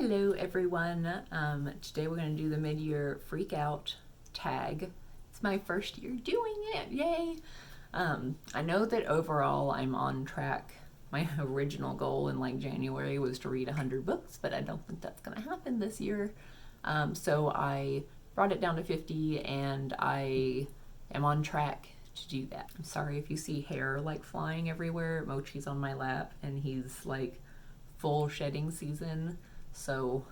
Hello everyone. Today we're going to do the mid-year freak out tag. It's my first year doing it, yay! I know that overall I'm on track. My original goal in January was to read 100 books, but I don't think that's going to happen this year. So I brought it down to 50 and I am on track to do that. I'm sorry if you see hair flying everywhere. Mochi's on my lap and he's full shedding season, so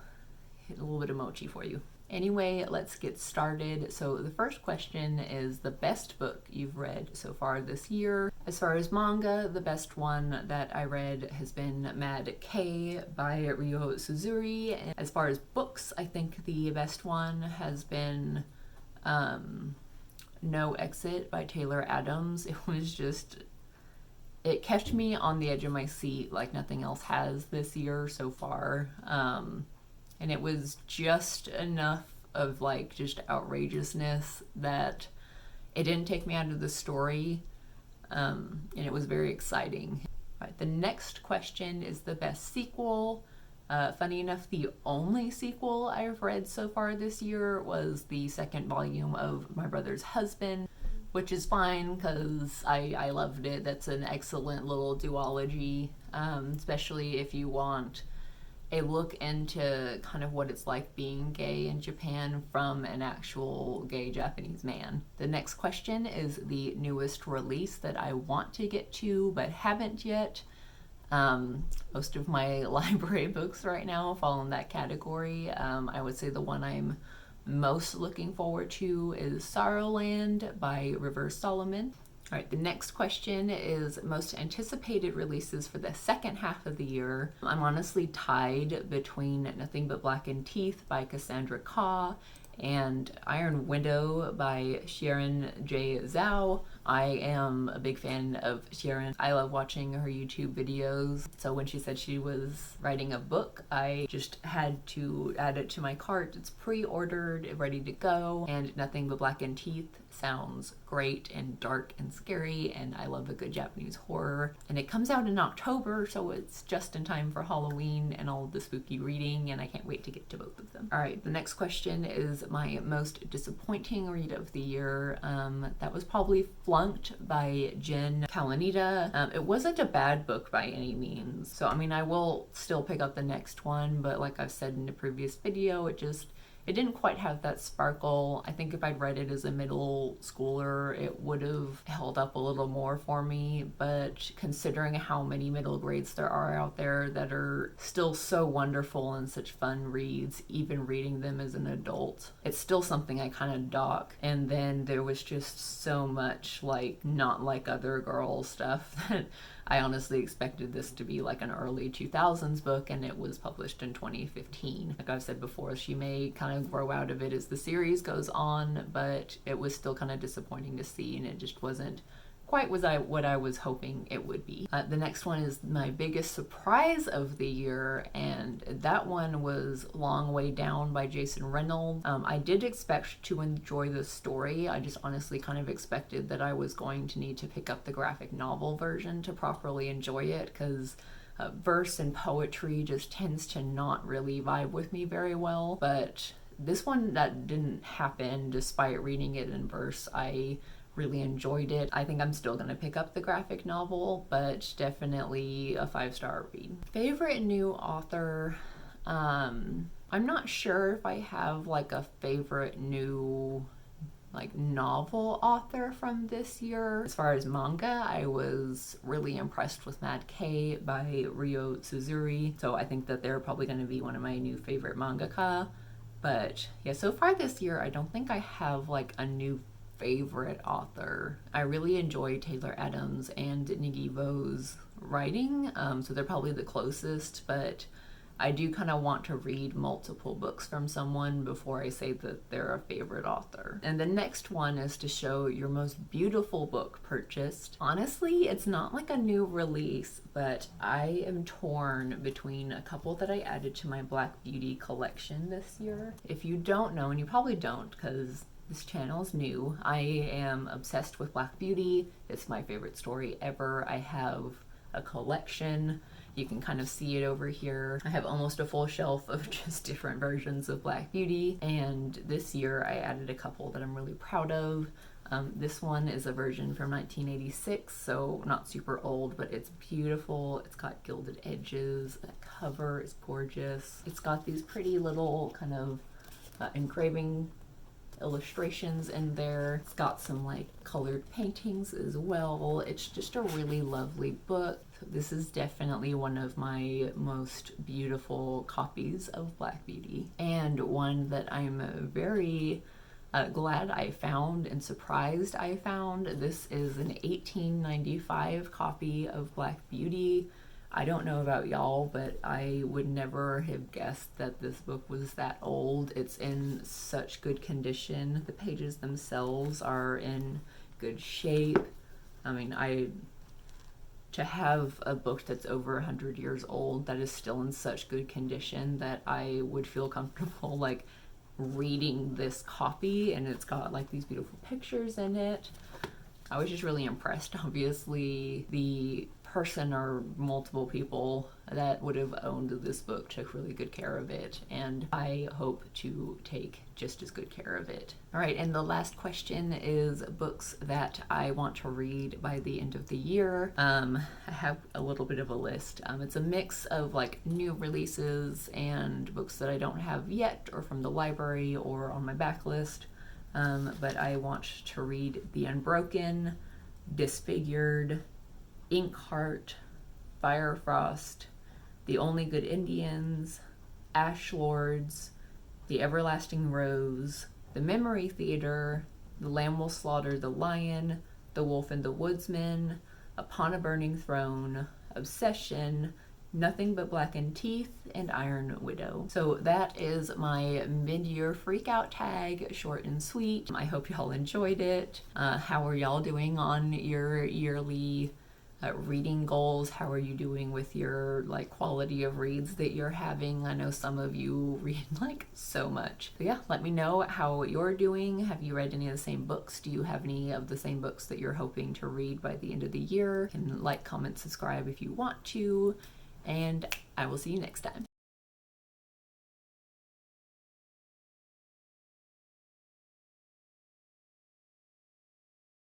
a little bit of Mochi for you. Anyway, let's get started. So the first question is the best book you've read so far this year. As far as manga, the best one that I read has been Mad K by Ryo Suzuri. And as far as books, I think the best one has been No Exit by Taylor Adams. It kept me on the edge of my seat like nothing else has this year so far. And it was just enough of just outrageousness that it didn't take me out of the story. And it was very exciting. Right, the next question is the best sequel. Funny enough, the only sequel I've read so far this year was the second volume of My Brother's Husband, which is fine because I loved it. That's an excellent little duology, especially if you want a look into kind of what it's like being gay in Japan from an actual gay Japanese man. The next question is the newest release that I want to get to but haven't yet. Most of my library books right now fall in that category. I would say the one I'm most looking forward to is Sorrowland by River Solomon. All right, the next question is most anticipated releases for the second half of the year. I'm honestly tied between Nothing But Black and Teeth by Cassandra Khaw and Iron Widow by Sharon J. Zhao. I am a big fan of Sharon. I love watching her YouTube videos. So when she said she was writing a book, I just had to add it to my cart. It's pre-ordered, ready to go, and Nothing But Black and Teeth sounds great and dark and scary, and I love a good Japanese horror. And it comes out in October, so it's just in time for Halloween and all of the spooky reading, and I can't wait to get to both of them. All right, the next question is my most disappointing read of the year. That was probably Flunked by Jen Kalanita. It wasn't a bad book by any means, so I will still pick up the next one, but like I've said in the previous video, it didn't quite have that sparkle. I think if I'd read it as a middle schooler, it would have held up a little more for me, but considering how many middle grades there are out there that are still so wonderful and such fun reads, even reading them as an adult, it's still something I kind of dock. And then there was just so much not like other girl stuff that I honestly expected this to be an early 2000s book, and it was published in 2015. Like I've said before, she may kind of grow out of it as the series goes on, but it was still kind of disappointing to see, and it just wasn't quite what I was hoping it would be. The next one is my biggest surprise of the year, and that one was Long Way Down by Jason Reynolds. I did expect to enjoy the story. I just honestly kind of expected that I was going to need to pick up the graphic novel version to properly enjoy it, because verse and poetry just tends to not really vibe with me very well. But this one, that didn't happen. Despite reading it in verse, I really enjoyed it. I think I'm still gonna pick up the graphic novel, but definitely a 5-star read. Favorite new author? I'm not sure if I have a favorite new novel author from this year. As far as manga, I was really impressed with Mad K by Ryo Suzuri, so I think that they're probably going to be one of my new favorite mangaka. But yeah, so far this year, I don't think I have a new favorite author. I really enjoy Taylor Adams and Nigibo's writing, so they're probably the closest, but I do kind of want to read multiple books from someone before I say that they're a favorite author. And the next one is to show your most beautiful book purchased. Honestly, it's not a new release, but I am torn between a couple that I added to my Black Beauty collection this year. If you don't know, and you probably don't because this channel is new, I am obsessed with Black Beauty. It's my favorite story ever. I have a collection You can kind of see it over here. I have almost a full shelf of just different versions of Black Beauty, and this year I added a couple that I'm really proud of. This one is a version from 1986, so not super old, but it's beautiful. It's got gilded edges. The cover is gorgeous. It's got these pretty little kind of engraving illustrations in there. It's got some like colored paintings as well. It's just a really lovely book. This is definitely one of my most beautiful copies of Black Beauty, and one that I'm very glad I found and surprised I found. This is an 1895 copy of Black Beauty. I don't know about y'all, but I would never have guessed that this book was that old. It's in such good condition. The pages themselves are in good shape. I mean, to have a book that's over 100 years old that is still in such good condition that I would feel comfortable like reading this copy, and it's got like these beautiful pictures in it. I was just really impressed. Obviously, the person or multiple people that would have owned this book took really good care of it, and I hope to take just as good care of it. All right, and the last question is books that I want to read by the end of the year. I have a little bit of a list. It's a mix of like new releases and books that I don't have yet or from the library or on my backlist. But I want to read The Unbroken, Disfigured, Inkheart, Firefrost, The Only Good Indians, Ash Lords, The Everlasting Rose, The Memory Theater, The Lamb Will Slaughter the Lion, The Wolf and the Woodsman, Upon a Burning Throne, Obsession, Nothing But Blackened Teeth, and Iron Widow. So that is my mid-year freakout tag, short and sweet. I hope y'all enjoyed it. How are y'all doing on your yearly reading goals? How are you doing with your like quality of reads that you're having? I know some of you read like so much. So yeah, let me know how you're doing. Have you read any of the same books? Do you have any of the same books that you're hoping to read by the end of the year? You can like, comment, subscribe if you want to, and I will see you next time.